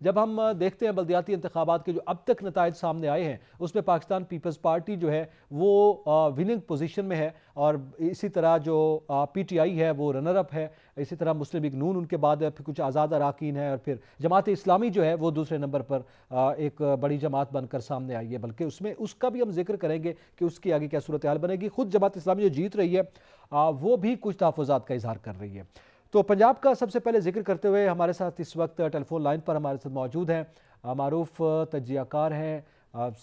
جب ہم دیکھتے ہیں بلدیاتی انتخابات کے جو اب تک نتائج سامنے آئے ہیں اس میں پاکستان پیپلز پارٹی جو ہے وہ وننگ پوزیشن میں ہے، اور اسی طرح جو پی ٹی آئی ہے وہ رنر اپ ہے، اسی طرح مسلم لیگ نون ان کے بعد ہے، پھر کچھ آزاد اراکین ہے، اور پھر جماعت اسلامی جو ہے وہ دوسرے نمبر پر ایک بڑی جماعت بن کر سامنے آئی ہے، بلکہ اس میں اس کا بھی ہم ذکر کریں گے کہ اس کی آگے کیا صورتحال بنے گی۔ خود جماعت اسلامی جو جیت رہی ہے وہ بھی کچھ تحفظات کا اظہار کر رہی ہے۔ تو پنجاب کا سب سے پہلے ذکر کرتے ہوئے ہمارے ساتھ اس وقت ٹیلی فون لائن پر ہمارے ساتھ موجود ہیں، معروف تجزیہ کار ہیں،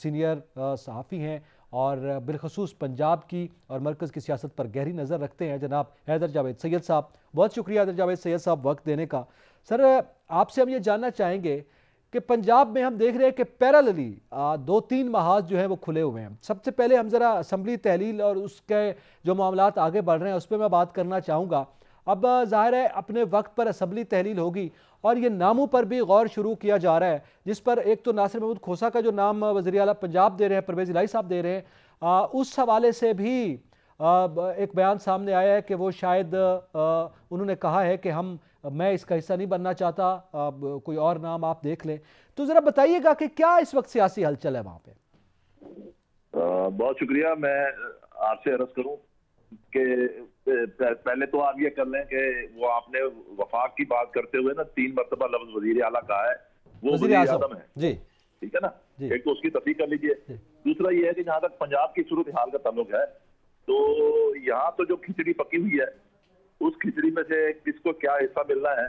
سینئر صحافی ہیں، اور بالخصوص پنجاب کی اور مرکز کی سیاست پر گہری نظر رکھتے ہیں، جناب حیدر جاوید سید صاحب۔ بہت شکریہ حیدر جاوید سید صاحب وقت دینے کا۔ سر، آپ سے ہم یہ جاننا چاہیں گے کہ پنجاب میں ہم دیکھ رہے ہیں کہ پیراللی 2-3 محاذ جو ہیں وہ کھلے ہوئے ہیں۔ سب سے پہلے ہم ذرا اسمبلی تحلیل اور اس کے جو معاملات آگے بڑھ رہے ہیں اس پہ میں بات کرنا چاہوں گا۔ اب ظاہر ہے اپنے وقت پر اسمبلی تحلیل ہوگی، اور یہ ناموں پر بھی غور شروع کیا جا رہا ہے، جس پر ایک تو ناصر محمود کھوسہ کا جو نام وزیر اعلیٰ پنجاب دے رہے ہیں، پرویز الہی صاحب دے رہے ہیں، اس حوالے سے بھی ایک بیان سامنے آیا ہے کہ وہ شاید انہوں نے کہا ہے کہ میں اس کا حصہ نہیں بننا چاہتا، کوئی اور نام آپ دیکھ لیں۔ تو ذرا بتائیے گا کہ کیا اس وقت سیاسی ہلچل ہے وہاں پہ؟ بہت شکریہ۔ میں آپ سے عرض کروں کہ پہلے تو آپ یہ کر لیں کہ وہ آپ نے وفاق کی بات کرتے ہوئے نا 3 مرتبہ لفظ وزیر اعلیٰ کہا ہے، وہ وزیر اعظم ہے جی، ٹھیک ہے نا، ایک تو اس کی تصحیح کر لیجئے۔ دوسرا یہ ہے کہ جہاں تک پنجاب کی صورتحال کا تعلق ہے تو یہاں تو جو کھچڑی پکی ہوئی ہے اس کھچڑی میں سے کس کو کیا حصہ ملنا ہے،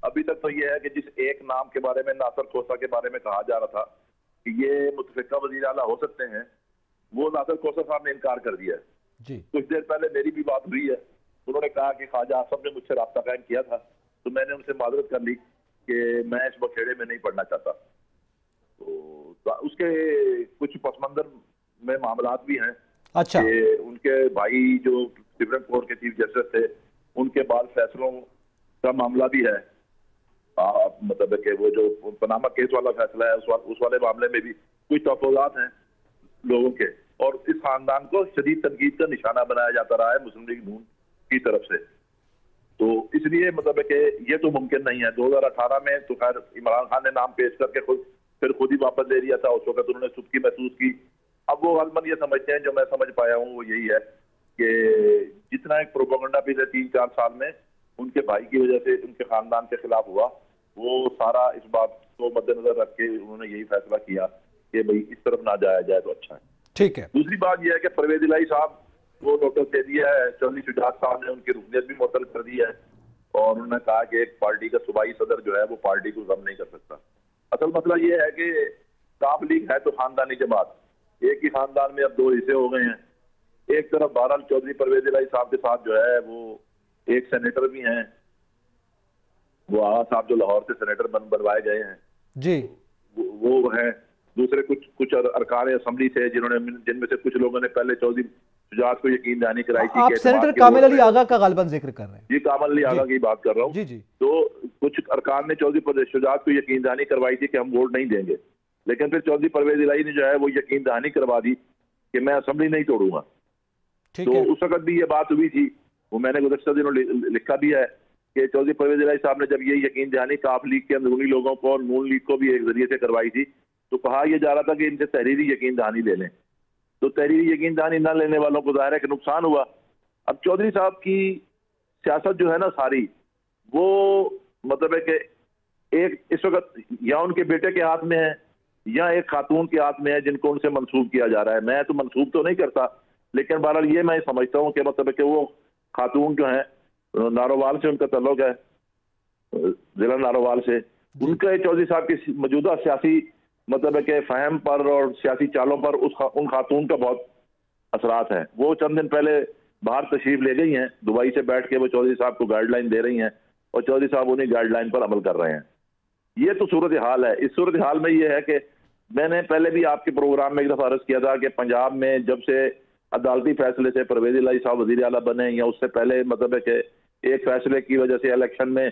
ابھی تک تو یہ ہے کہ جس ایک نام کے بارے میں ناصر کھوسہ کے بارے میں کہا جا رہا تھا کہ یہ متفقہ وزیر اعلیٰ ہو سکتے ہیں، وہ ناصر کھوسہ صاحب نے انکار کر دیا ہے۔ کچھ دیر پہلے میری بھی بات ہوئی ہے، انہوں نے کہا کہ خواجہ آصف نے مجھ سے رابطہ قائم کیا تھا تو میں نے ان سے معذرت کر لی کہ میں اس بکھیڑے میں نہیں پڑنا چاہتا۔ تو اس کے کچھ پس منظر میں معاملات بھی ہیں کہ ان کے بھائی جو سپریم کورٹ کے چیف جسٹس تھے ان کے بعد فیصلوں کا معاملہ بھی ہے، مطلب کہ وہ جو پاناما کیس والا فیصلہ ہے اس والے معاملے میں بھی کچھ تحفظات ہیں لوگوں کے، اور اس خاندان کو شدید تنقید کا نشانہ بنایا جاتا رہا ہے مسلم لیگ نون کی طرف سے۔ تو اس لیے مطلب ہے کہ یہ تو ممکن نہیں ہے۔ 2018 میں تو خیر عمران خان نے نام پیش کر کے پھر خود ہی واپس لے لیا تھا، اس وقت انہوں نے سستی محسوس کی۔ اب وہ غالباً یہ سمجھتے ہیں، جو میں سمجھ پایا ہوں وہ یہی ہے کہ جتنا ایک پروپیگنڈا پچھلے 3-4 سال میں ان کے بھائی کی وجہ سے ان کے خاندان کے خلاف ہوا، وہ سارا اس بات کو مد نظر رکھ کے انہوں نے یہی فیصلہ کیا کہ بھئی اس طرف نہ جایا جائے تو اچھا ہے۔ ٹھیک ہے۔ دوسری بات یہ ہے کہ پرویز الہی صاحب وہ نوٹس دے دیا ہے، چودھری شجاعت صاحب نے ان کی رکنیت بھی معطل کر دی ہے، اور انہوں نے کہا کہ ایک پارٹی کا صوبائی صدر جو ہے وہ پارٹی کو ضم نہیں کر سکتا۔ اصل مسئلہ یہ ہے کہ کاف لیگ ہے تو خاندانی جماعت، ایک ہی خاندان میں اب 2 حصے ہو گئے ہیں۔ ایک طرف بہرحال چودھری پرویز الہی صاحب کے ساتھ جو ہے وہ ایک سینیٹر بھی ہیں، وہ آغا صاحب جو لاہور سے سینیٹر بنوائے گئے ہیں جی، وہ ہیں۔ دوسرے کچھ ارکان اسمبلی سے جن میں سے کچھ لوگوں نے پہلے چودھری شجاعت کو یقین دہانی کرائی تھی۔ آپ سینیٹر کامل علی آغا کا غالباً ذکر کر رہے ہیں؟ جی، کامل علی آغا کی بات کر رہا ہوں۔ جی جی۔ تو کچھ ارکان نے چودھری شجاعت کو یقین دہانی کروائی تھی کہ ہم ووٹ نہیں دیں گے، لیکن پھر چودھری پرویز الہی نے جو ہے وہ یقین دہانی کروا دی کہ میں اسمبلی نہیں توڑوں گا۔ تو اس وقت بھی یہ بات ہوئی تھی، وہ میں نے گزشتہ دنوں لکھا بھی ہے کہ چودھری پرویز الہی صاحب نے جب یہ یقین دہانی کاف لیگ کے اندرونی لوگوں کو اور نون لیگ کو بھی ایک ذریعے سے کروائی تھی تو کہا یہ جا رہا تھا کہ ان سے تحریری یقین دہانی لے لیں، تو تحریری یقین دہانی نہ لینے والوں کو ظاہر ہے کہ نقصان ہوا۔ اب چودھری صاحب کی سیاست جو ہے نا ساری، وہ مطلب ہے کہ ایک اس وقت یا ان کے بیٹے کے ہاتھ میں ہے یا ایک خاتون کے ہاتھ میں ہے جن کو ان سے منسوب کیا جا رہا ہے۔ میں تو منسوب تو نہیں کرتا، لیکن بہرحال یہ میں سمجھتا ہوں کہ مطلب ہے کہ وہ خاتون جو ہیں نارووال سے ان کا تعلق ہے، ضلع نارووال سے، ان کا چودھری صاحب کی موجودہ سیاسی مطلب ہے کہ فہم پر اور سیاسی چالوں پر ان خاتون کا بہت اثرات ہیں۔ وہ چند دن پہلے باہر تشریف لے گئی ہیں، دبئی سے بیٹھ کے وہ چودھری صاحب کو گائیڈ لائن دے رہی ہیں اور چودھری صاحب انہیں گائیڈ لائن پر عمل کر رہے ہیں۔ یہ تو صورتحال ہے۔ اس صورتحال میں یہ ہے کہ میں نے پہلے بھی آپ کے پروگرام میں ایک دفعہ عرض کیا تھا کہ پنجاب میں جب سے عدالتی فیصلے سے پرویز الہی صاحب وزیر اعلیٰ بنے یا اس سے پہلے مطلب ہے کہ ایک فیصلے کی وجہ سے الیکشن میں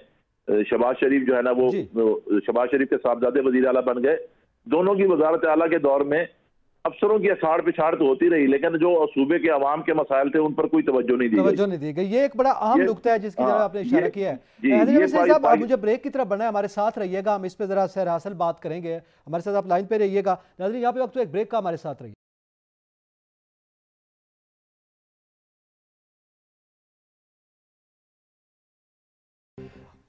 شہباز شریف جو ہے نا وہ شہباز شریف کے صاحبزادے وزیر اعلیٰ بن گئے، دونوں کی وزارت اعلیٰ کے دور میں افسروں کی اچھاڑ پچھاڑ تو ہوتی رہی، لیکن جو صوبے کے عوام کے مسائل تھے ان پر کوئی توجہ نہیں دی گئی۔ یہ ایک بڑا اہم نکتہ ہے جس کی جناب آپ نے اشارہ کیا ہے۔ حضرت صاحب مجھے بریک کی طرف بڑھنا ہے، ہمارے ساتھ رہیے گا، ہم اس پہ ذرا سیر حاصل بات کریں گے، ہمارے ساتھ آپ لائن پہ رہیے گا۔ ناظرین یہاں پہ وقت ایک بریک کا، ہمارے ساتھ رہیے۔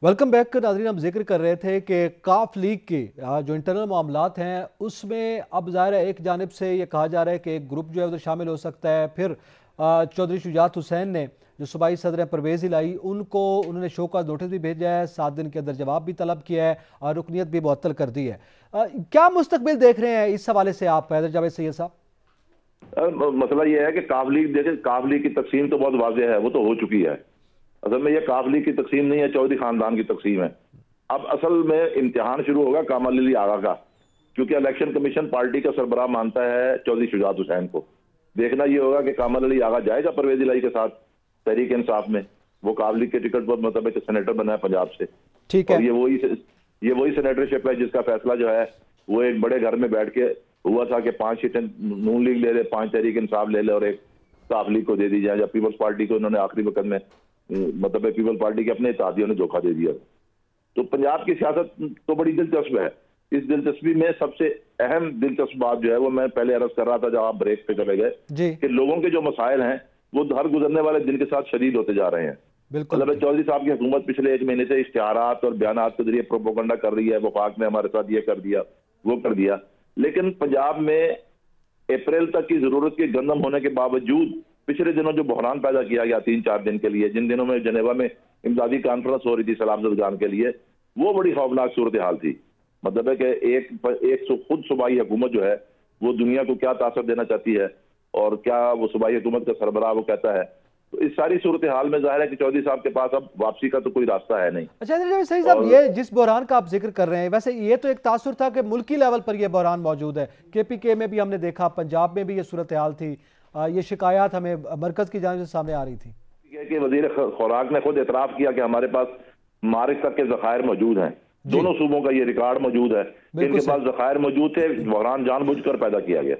Welcome back. ناظرین ہم ذکر کر رہے تھے کہ کاف لیگ کے جو انٹرنل معاملات ہیں اس میں اب ظاہر ہے ایک جانب سے یہ کہا جا رہا ہے کہ ایک گروپ جو ہے ادھر شامل ہو سکتا ہے، پھر چودھری شجاعت حسین نے جو صوبائی صدر پرویز الہی انہوں نے شو کا نوٹس بھی بھیجا ہے، 7 دن کے اندر جواب بھی طلب کیا ہے اور رکنیت بھی معطل کر دی ہے۔ کیا مستقبل دیکھ رہے ہیں اس حوالے سے آپ حیدر جاوید سید صاحب؟ مسئلہ یہ ہے کہ کاف لیگ دیکھیں، کاف لیگ کی تقسیم تو بہت واضح ہے، وہ تو ہو چکی ہے۔ اصل میں یہ کاف لیگ کی تقسیم نہیں ہے، چودھری خاندان کی تقسیم ہے۔ اب اصل میں امتحان شروع ہوگا کامل علی آغا کا، کیونکہ الیکشن کمیشن پارٹی کا سربراہ مانتا ہے چودھری شجاعت حسین کو۔ دیکھنا یہ ہوگا کہ کامل علی آغا جائے گا پرویز الہی کے ساتھ تحریک انصاف میں، وہ کاف لیگ کے ٹکٹ پر مطلب سینیٹر بنا ہے پنجاب سے، ٹھیک ہے، اور یہ وہی سینیٹرشپ ہے جس کا فیصلہ جو ہے وہ ایک بڑے گھر میں بیٹھ کے ہوا تھا کہ 5 سیٹیں نون لیگ لے لے، 5 تحریک انصاف لے لے اور ایک کاف لیگ کو دے دی جائے، یا پیپلز پارٹی کو انہوں نے آخری وقت میں مطلب پیپل پارٹی کے اپنے اتحادیوں نے دھوکہ دے دیا۔ تو پنجاب کی سیاست تو بڑی دلچسپ ہے۔ اس دلچسپی میں سب سے اہم دلچسپ بات جو ہے وہ میں پہلے عرض کر رہا تھا جب آپ بریک پہ چلے گئے کہ لوگوں کے جو مسائل ہیں وہ ہر گزرنے والے دن کے ساتھ شدید ہوتے جا رہے ہیں۔ مطلب چودھری صاحب کی حکومت پچھلے 1 مہینے سے اشتہارات اور بیانات کے ذریعے پروپیگنڈا کر رہی ہے، وفاق نے ہمارے ساتھ یہ کر دیا وہ کر دیا، لیکن پنجاب میں اپریل تک کی ضرورت کے گندم ہونے کے باوجود پچھلے دنوں جو بحران پیدا کیا گیا 3-4 دن کے لیے، جن دنوں میں جنیوا میں امدادی کانفرنس ہو رہی تھی سیلاب زدگان کے لیے، وہ بڑی خوفناک صورتحال تھی۔ مطلب ہے کہ ایک خود صوبائی حکومت جو ہے وہ دنیا کو کیا تاثر دینا چاہتی ہے اور کیا وہ صوبائی حکومت کا سربراہ وہ کہتا ہے۔ تو اس ساری صورتحال میں ظاہر ہے کہ چودھری صاحب کے پاس اب واپسی کا تو کوئی راستہ ہے نہیں۔ اچھا صحیح صاحب، یہ جس بحران کا آپ ذکر کر رہے ہیں، ویسے یہ تو ایک تاثر تھا کہ ملکی لیول پر یہ بحران موجود ہے، کے پی کے میں بھی ہم نے دیکھا، پنجاب میں بھی یہ صورتحال تھی، یہ شکایات ہمیں مرکز کی جانب سے سامنے آ رہی تھی کہ وزیر خوراک نے خود اعتراف کیا کہ ہمارے پاس مارچ تک کے ذخائر موجود ہیں۔ دونوں صوبوں کا یہ ریکارڈ موجود ہے کہ ان کے پاس ذخائر موجود تھے، بحران جان بوجھ کر پیدا کیا گیا۔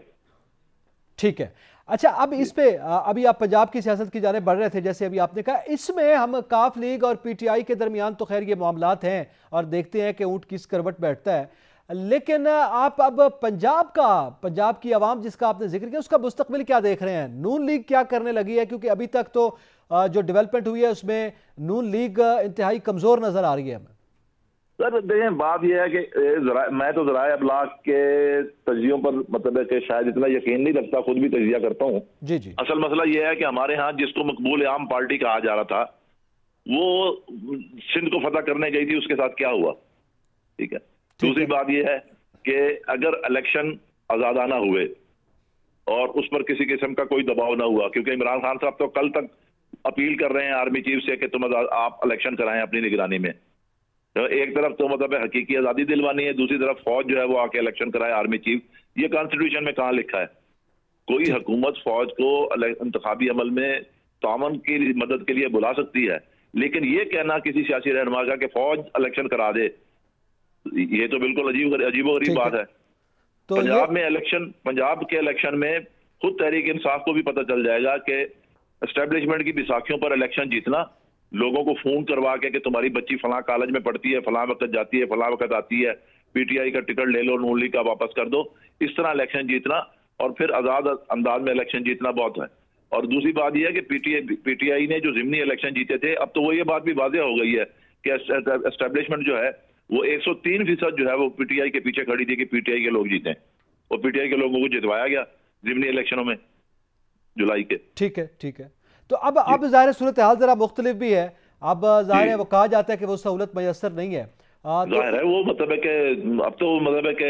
ٹھیک ہے، اچھا اب اس پہ ابھی آپ پنجاب کی سیاست کی جانب بڑھ رہے تھے، جیسے ابھی آپ نے کہا اس میں ہم کاف لیگ اور پی ٹی آئی کے درمیان تو خیر یہ معاملات ہیں اور دیکھتے ہیں کہ اونٹ کس کروٹ بیٹھتا ہے، لیکن آپ اب پنجاب کی عوام جس کا آپ نے ذکر کیا اس کا مستقبل کیا دیکھ رہے ہیں؟ نون لیگ کیا کرنے لگی ہے؟ کیونکہ ابھی تک تو جو ڈیولپمنٹ ہوئی ہے اس میں نون لیگ انتہائی کمزور نظر آ رہی ہے ہمیں۔ سر دیکھیں بات یہ ہے کہ میں تو ذرائع ابلاغ کے تجزیوں پر مطلب ہے کہ شاید اتنا یقین نہیں رکھتا، خود بھی تجزیہ کرتا ہوں۔ جی اصل مسئلہ یہ ہے کہ ہمارے ہاں جس کو مقبول عام پارٹی کہا جا رہا تھا وہ سندھ کو فتح کرنے گئی تھی، اس کے ساتھ کیا ہوا؟ ٹھیک ہے، دوسری بات یہ ہے کہ اگر الیکشن آزادانہ ہوئے اور اس پر کسی قسم کا کوئی دباؤ نہ ہوا، کیونکہ عمران خان صاحب تو کل تک اپیل کر رہے ہیں آرمی چیف سے کہ تم آپ الیکشن کرائیں اپنی نگرانی میں۔ ایک طرف تو مطلب حقیقی آزادی دلوانی ہے، دوسری طرف فوج جو ہے وہ آ کے الیکشن کرائے آرمی چیف۔ یہ کانسٹیٹیوشن میں کہاں لکھا ہے؟ کوئی حکومت فوج کو انتخابی عمل میں تعاون کی مدد کے لیے بلا سکتی ہے، لیکن یہ کہنا کسی سیاسی رہنما کا کہ فوج الیکشن کرا دے، یہ تو بالکل عجیب و غریب بات ہے۔ پنجاب کے الیکشن میں خود تحریک انصاف کو بھی پتہ چل جائے گا کہ اسٹیبلشمنٹ کی بیساکھیوں پر الیکشن جیتنا، لوگوں کو فون کروا کے کہ تمہاری بچی فلاں کالج میں پڑھتی ہے، فلاں وقت جاتی ہے، فلاں وقت آتی ہے، پی ٹی آئی کا ٹکٹ لے لو، نون لیگ کا واپس کر دو، اس طرح الیکشن جیتنا اور پھر آزاد انداز میں الیکشن جیتنا بہت ہے۔ اور دوسری بات یہ ہے کہ پی ٹی آئی نے جو ضمنی الیکشن جیتے تھے، اب تو وہ یہ بات بھی واضح ہو گئی ہے کہ اسٹیبلشمنٹ جو ہے وہ 103% جو ہے وہ پی ٹی آئی کے پیچھے کھڑی تھی کہ پی ٹی آئی کے لوگ جیتیں، اور پی ٹی آئی کے لوگوں کو جتوایا گیا ضمنی الیکشنوں میں جولائی کے۔ ٹھیک ہے، تو اب ظاہر صورتحال ذرا مختلف بھی ہے، اب ظاہر ہے وہ کہا جاتا ہے کہ وہ سہولت میسر نہیں ہے، ظاہر ہے وہ مطلب ہے کہ اب تو مطلب ہے کہ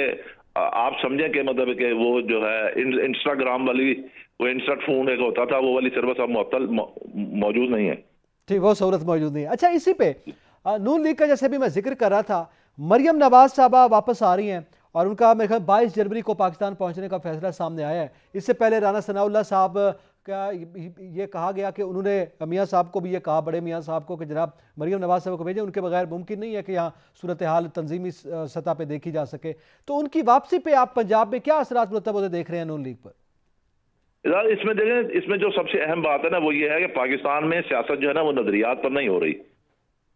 آپ سمجھیں کہ مطلب ہے کہ وہ جو ہے انسٹاگرام والی وہ انسٹنٹ فون ایک ہوتا تھا، وہ والی سروس اب معطل موجود نہیں ہے۔ ٹھیک، وہ سہولت موجود نہیں ہے۔ اچھا اسی پہ نون لیگ کا جیسے بھی میں ذکر کر رہا تھا، مریم نواز صاحبہ واپس آ رہی ہیں اور ان کا میرے خیال 22 جنوری کو پاکستان پہنچنے کا فیصلہ سامنے آیا ہے۔ اس سے پہلے رانا ثناء اللہ صاحب یہ کہا گیا کہ انہوں نے میاں صاحب کو بھی یہ کہا، بڑے میاں صاحب کو، کہ جناب مریم نواز صاحب کو بھیجیں، ان کے بغیر ممکن نہیں ہے کہ یہاں صورتحال تنظیمی سطح پہ دیکھی جا سکے. تو ان کی واپسی پہ آپ پنجاب میں کیا اثرات مرتب ہوتے دیکھ رہے ہیں نون لیگ پر؟ اس میں دیکھیں، اس میں جو سب سے اہم بات ہے نا وہ یہ ہے کہ پاکستان میں سیاست جو ہے نا وہ نظریات پر نہیں ہو رہی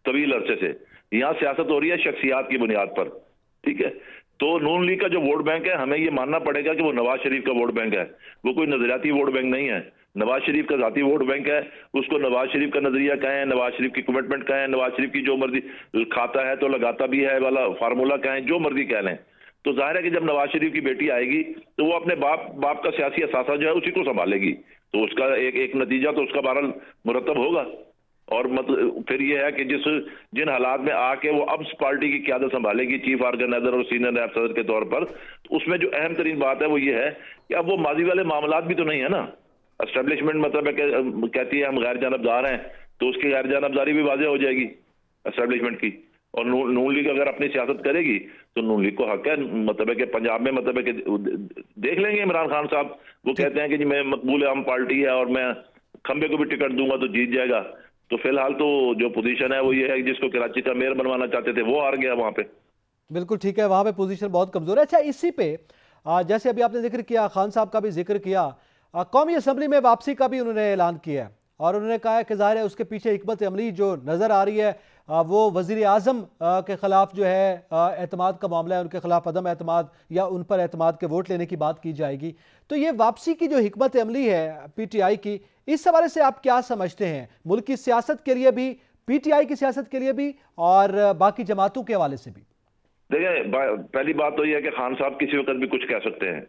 طویل عرصے سے. یہاں سیاست ہو رہی ہے شخصیات کی بنیاد پر. ٹھیک ہے، تو نون لیگ کا جو ووٹ بینک ہے ہمیں یہ ماننا پڑے گا کہ وہ نواز شریف کا ووٹ بینک ہے، وہ کوئی نظریاتی ووٹ بینک نہیں ہے. نواز شریف کا ذاتی ووٹ بینک ہے. اس کو نواز شریف کا نظریہ کہیں، نواز شریف کی کمٹمنٹ کہیں، نواز شریف کی جو مرضی کھاتا ہے تو لگاتا بھی ہے والا فارمولہ کہیں، جو مرضی کہہ لیں. تو ظاہر ہے کہ جب نواز شریف کی بیٹی آئے گی تو وہ اپنے باپ کا سیاسی اثاثہ جو ہے اسی کو سنبھالے گی. تو اس کا ایک نتیجہ تو اس کا بہرحال مرتب ہوگا. اور پھر یہ ہے کہ جن حالات میں آ کے وہ اب پارٹی کی قیادت سنبھالے گی چیف آرگنائزر اور سینئر نائب صدر کے طور پر، اس میں جو اہم ترین بات ہے وہ یہ ہے کہ اب وہ ماضی والے معاملات بھی تو نہیں ہے نا. اسٹیبلشمنٹ مطلب ہے کہ کہتی ہے ہم غیر جانبدار ہیں، تو اس کی غیر جانبداری بھی واضح ہو جائے گی اسٹیبلشمنٹ کی. اور نون لیگ اگر اپنی سیاست کرے گی تو نون لیگ کو حق ہے مطلب ہے کہ پنجاب میں مطلب ہے کہ دیکھ لیں گے. عمران خان صاحب وہ کہتے ہیں کہ جی میں مقبول عام پارٹی ہے اور میں کھمبے کو بھی ٹکٹ دوں گا تو جیت جائے گا. تو فی الحال تو جو پوزیشن ہے وہ یہ ہے جس کو کراچی کا میئر بنوانا چاہتے تھے وہ ہار گیا وہاں پہ. بالکل ٹھیک ہے، وہاں پہ پوزیشن بہت کمزور ہے. اچھا، اسی پہ جیسے ابھی آپ نے ذکر کیا، خان صاحب کا بھی ذکر کیا، قومی اسمبلی میں واپسی کا بھی انہوں نے اعلان کیا ہے، اور انہوں نے کہا ہے کہ ظاہر ہے اس کے پیچھے حکمت عملی جو نظر آ رہی ہے وہ وزیر اعظم کے خلاف جو ہے اعتماد کا معاملہ ہے، ان کے خلاف عدم اعتماد یا ان پر اعتماد کے ووٹ لینے کی بات کی جائے گی. تو یہ واپسی کی جو حکمت عملی ہے پی ٹی آئی کی، اس حوالے سے آپ کیا سمجھتے ہیں؟ ملک کی سیاست کے لیے بھی، پی ٹی آئی کی سیاست کے لیے بھی، اور باقی جماعتوں کے حوالے سے بھی؟ دیکھیں، پہلی بات تو یہ ہے کہ خان صاحب کسی وقت بھی کچھ کہہ سکتے ہیں.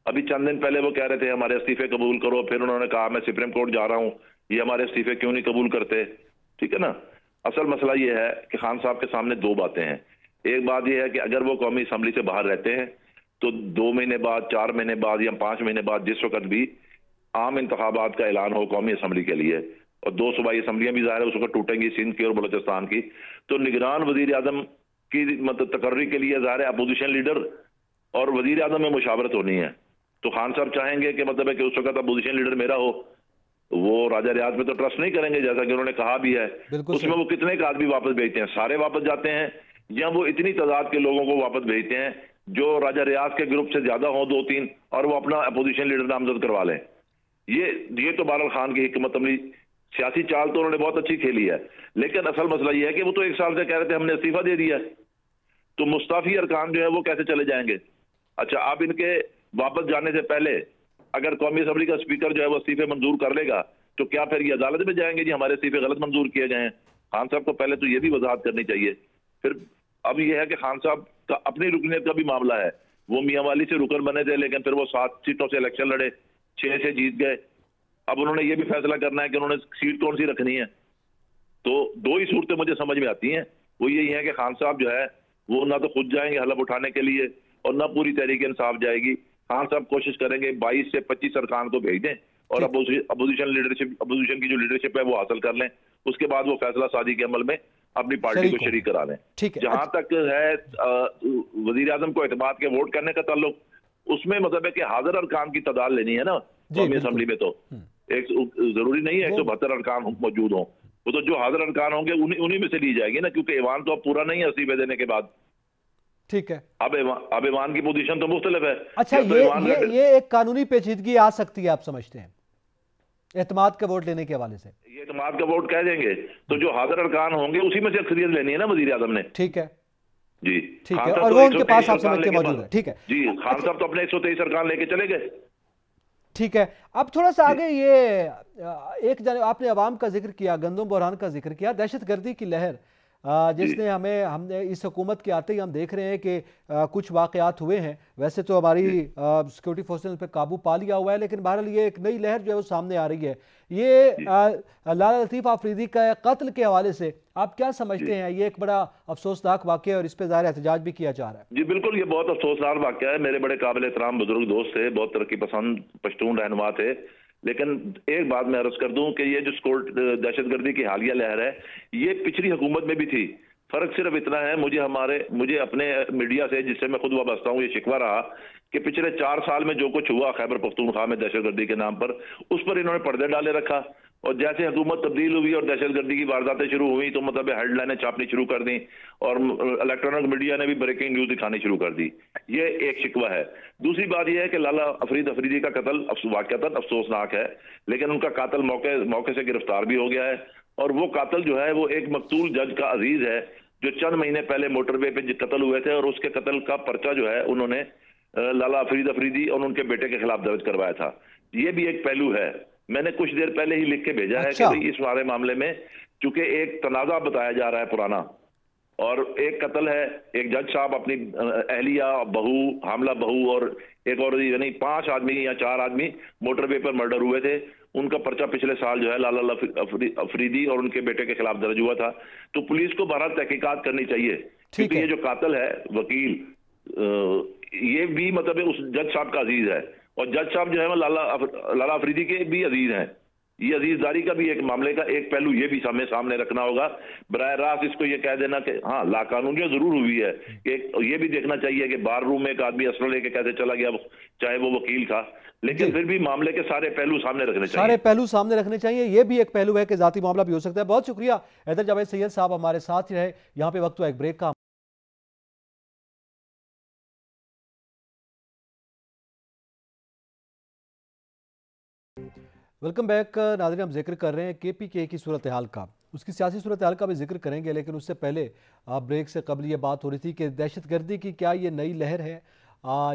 ابھی چند دن پہلے وہ کہہ رہے تھے ہمارے استعفے قبول کرو، پھر انہوں نے کہا میں سپریم کورٹ جا رہا ہوں، یہ ہمارے استعفے کیوں نہیں قبول کرتے. ٹھیک ہے نا. اصل مسئلہ یہ ہے کہ خان صاحب کے سامنے دو باتیں ہیں. ایک بات یہ ہے کہ اگر وہ قومی اسمبلی سے باہر رہتے ہیں تو 2 مہینے بعد، 4 مہینے بعد یا 5 مہینے بعد جس وقت بھی عام انتخابات کا اعلان ہو قومی اسمبلی کے لیے، اور 2 صوبائی اسمبلیاں بھی ظاہر ہے اس وقت ٹوٹیں گی، سندھ کی اور بلوچستان کی، تو نگران وزیر اعظم کی مطلب تقرری کے لیے ظاہر ہے اپوزیشن لیڈر اور وزیر اعظم میں مشاورت ہونی ہے. تو خان صاحب چاہیں گے کہ مطلب ہے کہ اس وقت اپوزیشن لیڈر میرا ہو. وہ راجہ ریاض میں تو ٹرسٹ نہیں کریں گے جیسا کہ انہوں نے کہا بھی ہے. اس میں وہ کتنے کا آدمی واپس بھیجتے ہیں؟ سارے واپس جاتے ہیں، یا وہ اتنی تعداد کے لوگوں کو واپس بھیجتے ہیں جو راجہ ریاض کے گروپ سے زیادہ ہوں 2-3، اور وہ اپنا اپوزیشن لیڈر نامزد کروا لیں. یہ تو بہرحال خان کی حکمت عملی سیاسی چال تو انہوں نے بہت اچھی کھیلی ہے. لیکن اصل مسئلہ یہ ہے کہ وہ تو 1 سال سے کہہ رہے تھے ہم نے استعفیٰ دے دیا، تو مستعفی ارکان جو ہے وہ کیسے چلے جائیں گے؟ اچھا، اب ان کے واپس جانے سے پہلے اگر قومی اسمبلی کا اسپیکر جو ہے وہ استعفے منظور کر لے گا تو کیا پھر یہ عدالت میں جائیں گے جی ہمارے استعفے غلط منظور کیے گئے ہیں؟ خان صاحب کو پہلے تو یہ بھی وضاحت کرنی چاہیے. پھر اب یہ ہے کہ خان صاحب کا اپنی رکنیت کا بھی معاملہ ہے. وہ میاں والی سے رکن بنے تھے لیکن پھر وہ 7 سیٹوں سے الیکشن لڑے، 6 سے جیت گئے. اب انہوں نے یہ بھی فیصلہ کرنا ہے کہ انہوں نے سیٹ کون سی رکھنی ہے. تو 2 ہی صورتیں مجھے سمجھ میں آتی ہیں. وہ یہی ہے کہ خان صاحب جو ہے وہ نہ تو خود جائیں گے حلف اٹھانے کے لیے اور نہ پوری تحریک انصاف جائے گی. خان صاحب کوشش کریں گے 22 سے 25 ارکان کو بھیج دیں اور اپوزیشن کی جو لیڈرشپ ہے وہ حاصل کر لیں. اس کے بعد وہ فیصلہ سازی کے عمل میں اپنی پارٹی کو شریک کرا لیں. جہاں تک ہے وزیر اعظم کو اعتماد کے ووٹ کرنے کا تعلق، اس میں مطلب ہے کہ حاضر ارکان کی تعداد لینی ہے نا قومی اسمبلی میں. تو ضروری نہیں ہے 172 ارکان موجود ہوں، وہ تو جو حاضر ارکان ہوں گے انہی میں سے لی جائے گی نا، کیونکہ ایوان تو اب پورا نہیں ہے استعفے دینے کے بعد. ٹھیک ہے، اب ایوان کی پوزیشن تو مختلف ہے. اچھا، یہ ایک قانونی پیچیدگی آ سکتی ہے آپ سمجھتے ہیں اعتماد کا ووٹ لینے کے حوالے سے؟ یہ اعتماد کا ووٹ کہہ دیں گے تو جو حاضر ارکان ہوں گے اسی میں سے اکثریت لینی ہے نا وزیر اعظم نے. ٹھیک ہے جی، ٹھیک ہے، اور وہ ان کے پاس آپ سمجھتے موجود ہے. ٹھیک ہے جی، خان صاحب تو اپنے 123 ارکان لے کے چلے گئے. ٹھیک ہے، اب تھوڑا سا آگے یہ ایک جانب آپ نے عوام کا ذکر کیا، گندم بحران کا ذکر کیا، دہشت گردی کی لہر جس نے ہم نے اس حکومت کے آتے ہی ہم دیکھ رہے ہیں کہ کچھ واقعات ہوئے ہیں. ویسے تو ہماری سیکورٹی فورسز نے پہ قابو پا لیا ہوا ہے، لیکن بہرحال یہ ایک نئی لہر جو ہے وہ سامنے آ رہی ہے. یہ لالا لطیف آفریدی کا قتل کے حوالے سے آپ کیا سمجھتے ہیں؟ یہ ایک بڑا افسوسناک واقعہ ہے اور اس پہ ظاہر احتجاج بھی کیا جا رہا ہے. جی بالکل، یہ بہت افسوسناک واقعہ ہے. میرے بڑے قابل احترام بزرگ دوست تھے، بہت ترقی پسند پشتون رہنما تھے. لیکن ایک بات میں عرض کر دوں کہ یہ جو دہشت گردی کی حالیہ لہر ہے یہ پچھلی حکومت میں بھی تھی. فرق صرف اتنا ہے، مجھے اپنے میڈیا سے جس سے میں خود وابستہ ہوں یہ شکوہ رہا کہ پچھلے 4 سال میں جو کچھ ہوا خیبر پختونخوا میں دہشت گردی کے نام پر، اس پر انہوں نے پردے ڈالے رکھا، اور جیسے حکومت تبدیل ہوئی اور دہشت گردی کی وارداتیں شروع ہوئی تو مطلب ہیڈ لائنیں چھاپنی شروع کر دیں، اور الیکٹرانک میڈیا نے بھی بریکنگ نیوز دکھانی شروع کر دی۔ یہ ایک شکوہ ہے۔ دوسری بات یہ ہے کہ لالا افریدی کا قتل واقعتاً افسوسناک ہے، لیکن ان کا قاتل موقع سے گرفتار بھی ہو گیا ہے، اور وہ قاتل جو ہے وہ ایک مقتول جج کا عزیز ہے جو چند مہینے پہلے موٹر وے پہ قتل ہوئے تھے، اور اس کے قتل کا پرچہ جو ہے انہوں نے لالا افریدی اور ان کے بیٹے کے خلاف درج کروایا تھا۔ یہ بھی ایک پہلو ہے، میں نے کچھ دیر پہلے ہی لکھ کے بھیجا ہے کہ اس سارے معاملے میں چونکہ ایک تنازع بتایا جا رہا ہے پرانا، اور ایک قتل ہے، ایک جج صاحب اپنی اہلیہ، بہو، حاملہ بہو اور ایک اور یعنی 5 آدمی یا 4 آدمی موٹر وے پر مرڈر ہوئے تھے، ان کا پرچہ پچھلے سال جو ہے لالا افریدی اور ان کے بیٹے کے خلاف درج ہوا تھا۔ تو پولیس کو بہرحال تحقیقات کرنی چاہیے، کیونکہ یہ جو قاتل ہے وکیل، یہ بھی مطلب اس جج صاحب کا عزیز ہے، اور جج صاحب جو ہے لالا افریدی کے بھی عزیز ہیں۔ یہ عزیز داری کا بھی ایک معاملے کا ایک پہلو یہ بھی سامنے رکھنا ہوگا۔ براہ راست اس کو یہ کہہ دینا کہ ہاں لا قانونیت ضرور ہوئی ہے، کہ یہ بھی دیکھنا چاہیے کہ بار روم میں ایک آدمی اسلحہ لے کے کیسے چلا گیا، چاہے وہ وکیل تھا، لیکن پھر بھی معاملے کے سارے پہلو سامنے رکھنے چاہیے۔ سارے پہلو سامنے رکھنے چاہیے، یہ بھی ایک پہلو ہے کہ ذاتی معاملہ بھی ہو سکتا ہے۔ بہت شکریہ حیدر جاوید سید صاحب، ہمارے ساتھ ہی رہے۔ یہاں پہ وقت ہوا ایک بریک کا۔ ویلکم بیک ناظرین، ہم ذکر کر رہے ہیں کے پی کے کی صورتحال کا، اس کی سیاسی صورتحال کا بھی ذکر کریں گے، لیکن اس سے پہلے بریک سے قبل یہ بات ہو رہی تھی کہ دہشت گردی کی کیا یہ نئی لہر ہے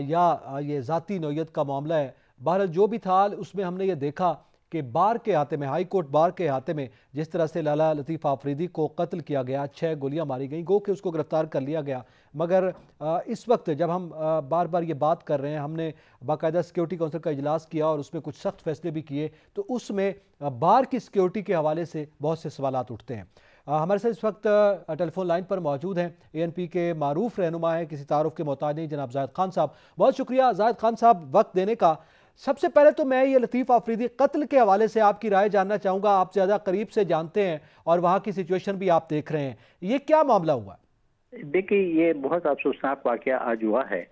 یا یہ ذاتی نوعیت کا معاملہ ہے۔ بہرحال جو بھی تھا، اس میں ہم نے یہ دیکھا کہ بار کے احاطے میں، ہائی کورٹ بار کے احاطے میں جس طرح سے لالا لطیف آفریدی کو قتل کیا گیا، 6 گولیاں ماری گئیں، گو کہ اس کو گرفتار کر لیا گیا، مگر اس وقت جب ہم بار بار یہ بات کر رہے ہیں، ہم نے باقاعدہ سیکیورٹی کونسل کا اجلاس کیا اور اس میں کچھ سخت فیصلے بھی کیے، تو اس میں بار کی سیکیورٹی کے حوالے سے بہت سے سوالات اٹھتے ہیں۔ ہمارے ساتھ اس وقت ٹیلی فون لائن پر موجود ہیں اے این پی کے معروف رہنما ہیں، کسی تعارف کے محتاج نہیں، جناب زاہد خان صاحب۔ بہت شکریہ زاہد خان صاحب وقت دینے کا۔ سب سے پہلے تو میں یہ لطیف آفریدی قتل کے حوالے سے آپ کی رائے جاننا چاہوں گا، آپ زیادہ قریب سے جانتے ہیں اور وہاں کی سچویشن بھی آپ دیکھ رہے ہیں، یہ کیا معاملہ ہوا؟ دیکھیے، یہ بہت افسوسناک واقعہ آج ہوا ہے،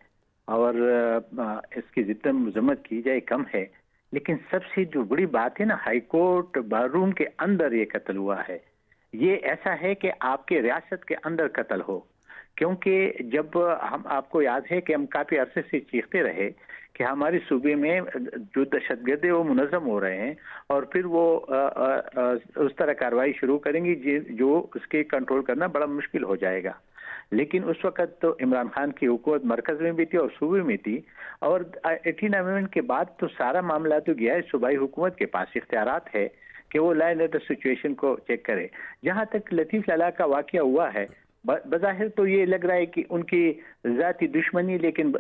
اور اس کی جتنا مذمت کی جائے کم ہے، لیکن سب سے جو بڑی بات ہے نا، ہائی کورٹ بار روم کے اندر یہ قتل ہوا ہے۔ یہ ایسا ہے کہ آپ کے ریاست کے اندر قتل ہو، کیونکہ جب آپ کو یاد ہے کہ ہم کافی عرصے سے چیختے رہے کہ ہمارے صوبے میں جو دہشت گرد وہ منظم ہو رہے ہیں، اور پھر وہ اس طرح کارروائی شروع کریں گی جو اس کے کنٹرول کرنا بڑا مشکل ہو جائے گا۔ لیکن اس وقت تو عمران خان کی حکومت مرکز میں بھی تھی اور صوبے میں تھی، اور 18 امendment کے بعد تو سارا معاملہ تو گیا ہے، صوبائی حکومت کے پاس اختیارات ہے کہ وہ لا اینڈ آرڈر سچویشن کو چیک کرے۔ جہاں تک لطیف لالا کا واقعہ ہوا ہے، بظاہر تو یہ لگ رہا ہے کہ ان کی ذاتی دشمنی، لیکن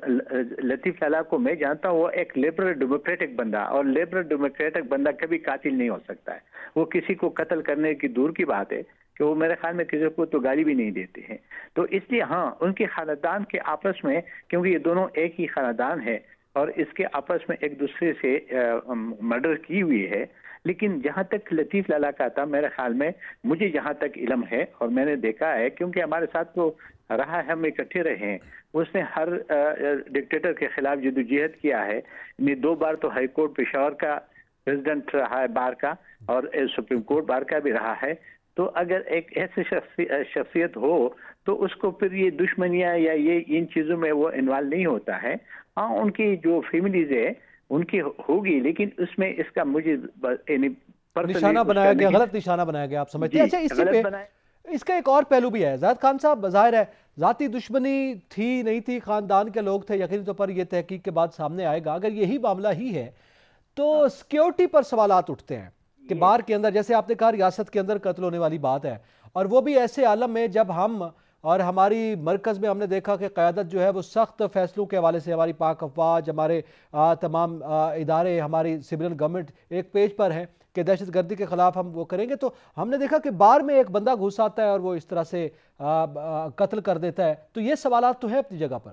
لطیف لالا کو میں جانتا ہوں، وہ ایک لیبرل ڈیموکریٹک بندہ، اور لیبرل ڈیموکریٹک بندہ کبھی قاتل نہیں ہو سکتا ہے۔ وہ کسی کو قتل کرنے کی دور کی بات ہے کہ وہ میرے خیال میں کسی کو تو گالی بھی نہیں دیتے ہیں۔ تو اس لیے ہاں، ان کے خاندان کے آپس میں، کیونکہ یہ دونوں ایک ہی خاندان ہے اور اس کے آپس میں ایک دوسرے سے مرڈر کی ہوئی ہے، لیکن جہاں تک لطیف لالا کا تھا، میرے خیال میں، مجھے جہاں تک علم ہے اور میں نے دیکھا ہے، کیونکہ ہمارے ساتھ تو رہا ہے، ہم اکٹھے رہے ہیں، اس نے ہر ڈکٹیٹر کے خلاف جدوجہد کیا ہے۔ 2 بار تو ہائی کورٹ پشاور کا پریزیڈنٹ رہا ہے بار کا، اور سپریم کورٹ بار کا بھی رہا ہے۔ تو اگر ایک ایسی شخصیت ہو تو اس کو پھر یہ دشمنیاں یا یہ ان چیزوں میں وہ انوالو نہیں ہوتا ہے۔ ہاں، ان کی جو فیملیز ہے ان کی ہوگی، لیکن اس میں اس کا مجھے نشانہ بنایا گیا، غلط نشانہ بنایا گیا، آپ سمجھتے ہیں؟ اچھا، اسی پہ اس کا ایک اور پہلو بھی ہے زاہد خان صاحب، ظاہر ہے ذاتی دشمنی تھی نہیں تھی، خاندان کے لوگ تھے، یقینی طور پر یہ تحقیق کے بعد سامنے آئے گا۔ اگر یہی معاملہ ہی ہے تو سیکیورٹی پر سوالات اٹھتے ہیں کہ بار کے اندر، جیسے آپ نے کہا، ریاست کے اندر قتل ہونے والی بات ہے، اور وہ بھی ایسے عالم میں جب ہم اور ہماری مرکز میں ہم نے دیکھا کہ قیادت جو ہے وہ سخت فیصلوں کے حوالے سے، ہماری پاک افواج، ہمارے تمام ادارے، ہماری سویلین گورنمنٹ ایک پیج پر ہیں کہ دہشت گردی کے خلاف ہم وہ کریں گے، تو ہم نے دیکھا کہ بار میں ایک بندہ گھس آتا ہے اور وہ اس طرح سے قتل کر دیتا ہے۔ تو یہ سوالات تو ہیں اپنی جگہ پر۔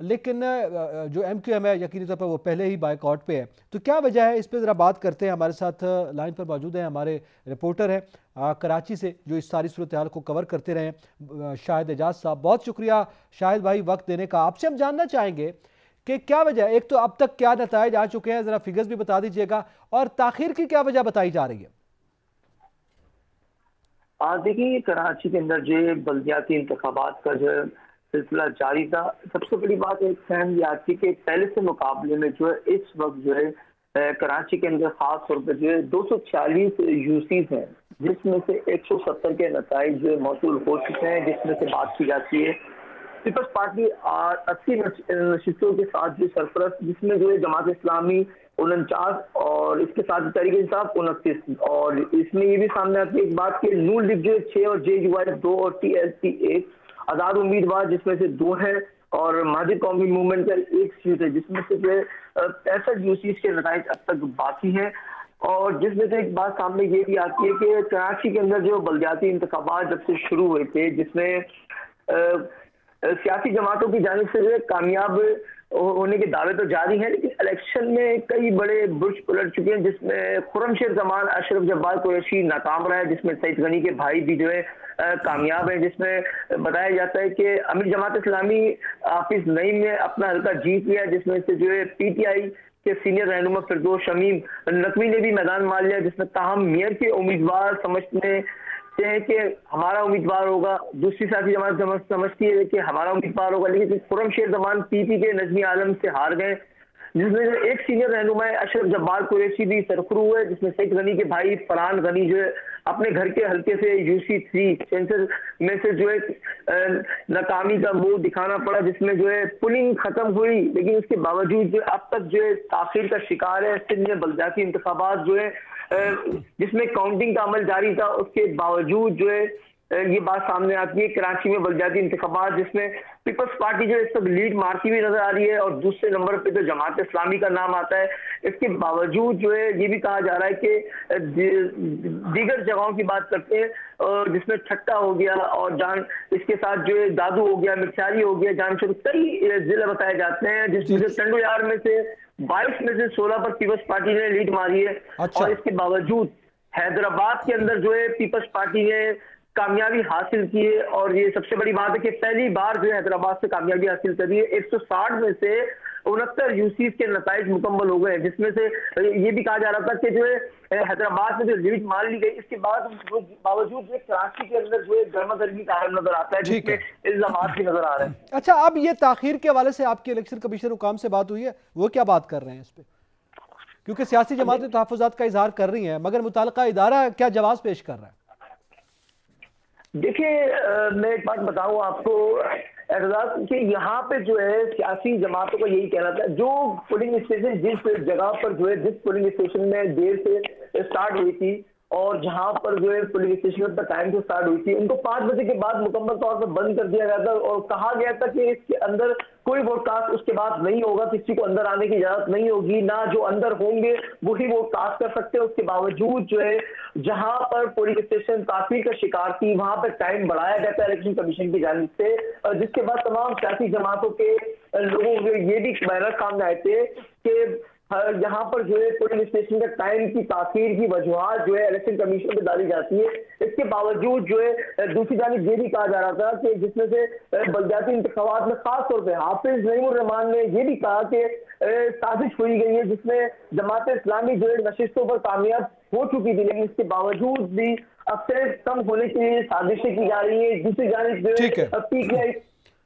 لیکن جو ایم کیو ایم ہے یقینی طور پر وہ پہلے ہی بائیکاٹ پہ ہے، تو کیا وجہ ہے؟ اس پہ ذرا بات کرتے ہیں۔ ہمارے ساتھ لائن پر موجود ہیں ہمارے رپورٹر ہیں کراچی سے جو اس ساری صورتحال کو کور کرتے رہے ہیں، شاہد اعجاز صاحب۔ بہت شکریہ شاہد بھائی وقت دینے کا۔ آپ سے ہم جاننا چاہیں گے کہ کیا وجہ ہے، ایک تو اب تک کیا نتائج آ چکے ہیں، ذرا فگرز بھی بتا دیجئے گا، اور تاخیر کی کیا وجہ بتائی جا رہی ہے؟ دیکھیے کراچی کے اندر جو بلدیاتی انتخابات کا جو سلسلہ جاری تھا، سب سے بڑی بات ایک فہم یہ آتی کہ پہلے سے مقابلے میں جو ہے اس وقت جو ہے کراچی کے اندر خاص طور پہ جو ہے 246 یوسیز ہیں، جس میں سے 170 کے نتائج جو موصول ہو چکے ہیں، جس میں سے بات کی جاتی ہے پیپلز پارٹی 80 نشستوں کے ساتھ جو سرپرست، جس میں جو ہے جماعت اسلامی 49 اور اس کے ساتھ تحریک انصاف 29، اور اس میں یہ بھی سامنے آتی ہے ایک بات کہ نون لیگ جو ہے 6 اور جے یو آئی 2 اور ٹی ایل سی 1، آزاد امیدوار جس میں سے 2 ہیں، اور مہاجر قومی موومنٹ کا 1 سیٹ ہے، جس میں سے جو ہے 65 یوسیز کے نتائج اب تک باقی ہیں۔ اور جس میں سے ایک بات سامنے یہ بھی آتی ہے کہ کراچی کے اندر جو بلدیاتی انتخابات جب سے شروع ہوئے تھے، جس میں سیاسی جماعتوں کی جانب سے جو ہے کامیاب ہونے کے دعوے تو جاری ہیں، لیکن الیکشن میں کئی بڑے برج پلٹ چکے ہیں، جس میں خرم شیر زمان اشرف جبار قریشی ناکام رہا ہے، جس میں سعید غنی کے بھائی بھی جو ہے کامیاب ہیں، جس میں بتایا جاتا ہے کہ امیر جماعت اسلامی حافظ نعیم نے اپنا حلقہ جیت لیا، جس میں سے جو ہے پی ٹی آئی کے سینئر رہنما فردوس شمیم نقوی نے بھی میدان مار لیا، جس میں تاہم میئر کے امیدوار سمجھتے ہیں کہ ہمارا امیدوار ہوگا، دوسری سیاسی جماعت سمجھتی ہے کہ ہمارا امیدوار ہوگا، لیکن خرم شیر زمان پی پی کے نظمی عالم سے ہار گئے، جس میں ایک سینئر رہنما اشرف جبار قریشی بھی سرخرو ہوئے، جس میں سعید غنی کے بھائی فرحان غنی جو ہے اپنے گھر کے حلقے سے یو سی 3 سینسر میں سے جو ہے ناکامی کا منہ دکھانا پڑا، جس میں جو ہے پولنگ ختم ہوئی، لیکن اس کے باوجود جو اب تک جو ہے تاخیر کا شکار ہے سندھ میں بلدیاتی انتخابات جو ہے جس میں کاؤنٹنگ کا عمل جاری تھا، اس کے باوجود جو ہے یہ بات سامنے آتی ہے کراچی میں بلدیاتی انتخابات جس میں پیپلز پارٹی جو اس وقت لیڈ مارتی ہوئی نظر آ رہی ہے، اور دوسرے نمبر پہ تو جماعت اسلامی کا نام آتا ہے۔ اس کے باوجود جو ہے یہ بھی کہا جا رہا ہے کہ دیگر جگہوں کی بات کرتے ہیں، اور جس میں ٹھٹا ہو گیا اور اس کے ساتھ جو ہے دادو ہو گیا، مکھیاری ہو گیا، جانشور، کئی ضلع بتائے جاتے ہیں، جس میں ٹنڈو یار میں سے 22 میں سے 16 پر پیپلز پارٹی نے لیڈ ماری ہے۔ اور اس کے باوجود حیدرآباد کے اندر جو ہے پیپلز پارٹی نے کامیابی حاصل کی ہے، اور یہ سب سے بڑی بات ہے کہ پہلی بار جو ہے حیدرآباد سے کامیابی حاصل کری ہے۔ 160 میں سے 69 یوسیز کے نتائج مکمل ہو گئے، جس میں سے یہ بھی کہا جا رہا تھا کہ جو ہے حیدرآباد میں جو لیڈ مان لی گئی، اس کے باوجود جو کراچی کے اندر جو ہے گرما گرمی قائم نظر آتا ہے، جس میں الزامات بھی نظر آ رہے ہیں۔ اچھا، اب یہ تاخیر کے حوالے سے آپ کے الیکشن کمیشن حکام سے بات ہوئی ہے، وہ کیا بات کر رہے ہیں اس پہ؟ کیونکہ سیاسی جماعتیں تحفظات کا اظہار کر رہی ہیں، مگر متعلقہ ادارہ کیا جواز پیش کر رہا ہے؟ دیکھیں میں ایک بات بتاؤں آپ کو اعتراض کہ یہاں پہ جو ہے سیاسی جماعتوں کو یہی کہنا تھا، جو پولنگ اسٹیشن جس جگہ پر جو ہے جس پولنگ اسٹیشن میں دیر سے اسٹارٹ ہوئی تھی اور جہاں پر جو ہے پولنگ اسٹیشن پر ٹائم سے اسٹارٹ ہوئی تھی، ان کو 5 بجے کے بعد مکمل طور پر بند کر دیا گیا تھا، اور کہا گیا تھا کہ اس کے اندر کوئی ووٹ کاسٹ اس کے بعد نہیں ہوگا، کسی کو اندر آنے کی اجازت نہیں ہوگی، نہ جو اندر ہوں گے وہی ووٹ کاسٹ کر سکتے ہیں۔ اس کے باوجود جو ہے جہاں پر پولنگ اسٹیشن تاخیر کا شکار تھی، وہاں پر ٹائم بڑھایا گیا تھا الیکشن کمیشن کی جانب سے، جس کے بعد تمام سیاسی جماعتوں کے لوگوں کے یہ بھی بیانات سامنے آئے تھے کہ یہاں پر جو ہے پولنگ اسٹیشن کا ٹائم کی تاخیر کی وجوہات جو ہے الیکشن کمیشن پہ ڈالی جاتی ہے۔ اس کے باوجود جو ہے دوسری جانب یہ بھی کہا جا رہا تھا کہ جس میں سے بلدیاتی انتخابات میں خاص طور پہ حافظ نعیم الرحمان نے یہ بھی کہا کہ سازش ہوئی گئی ہے، جس میں جماعت اسلامی جو ہے نشستوں پر کامیاب ہو چکی تھی، لیکن اس کے باوجود بھی اکثر کم ہونے کی سازشیں کی جا رہی ہیں۔ دوسری جانب جو ہے پی ٹی آئی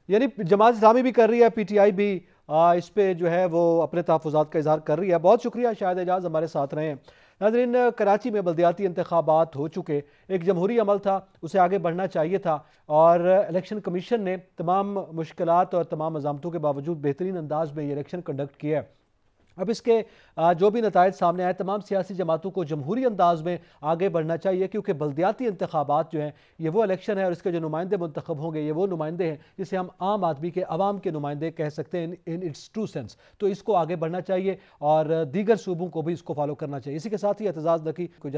یعنی جماعت اسلامی بھی کر رہی ہے، پی ٹی آئی بھی اس پہ جو ہے وہ اپنے تحفظات کا اظہار کر رہی ہے۔ بہت شکریہ شاہد اعجاز ہمارے ساتھ رہے ہیں۔ ناظرین، کراچی میں بلدیاتی انتخابات ہو چکے، ایک جمہوری عمل تھا، اسے آگے بڑھنا چاہیے تھا، اور الیکشن کمیشن نے تمام مشکلات اور تمام مزاحمتوں کے باوجود بہترین انداز میں یہ الیکشن کنڈکٹ کیا ہے۔ اب اس کے جو بھی نتائج سامنے آئے، تمام سیاسی جماعتوں کو جمہوری انداز میں آگے بڑھنا چاہیے، کیونکہ بلدیاتی انتخابات جو ہیں یہ وہ الیکشن ہے، اور اس کے جو نمائندے منتخب ہوں گے یہ وہ نمائندے ہیں جسے ہم عام آدمی کے، عوام کے نمائندے کہہ سکتے ہیں ان اٹس ٹرو سینس۔ تو اس کو آگے بڑھنا چاہیے، اور دیگر صوبوں کو بھی اس کو فالو کرنا چاہیے۔ اسی کے ساتھ ہی اعتزاز نقی کو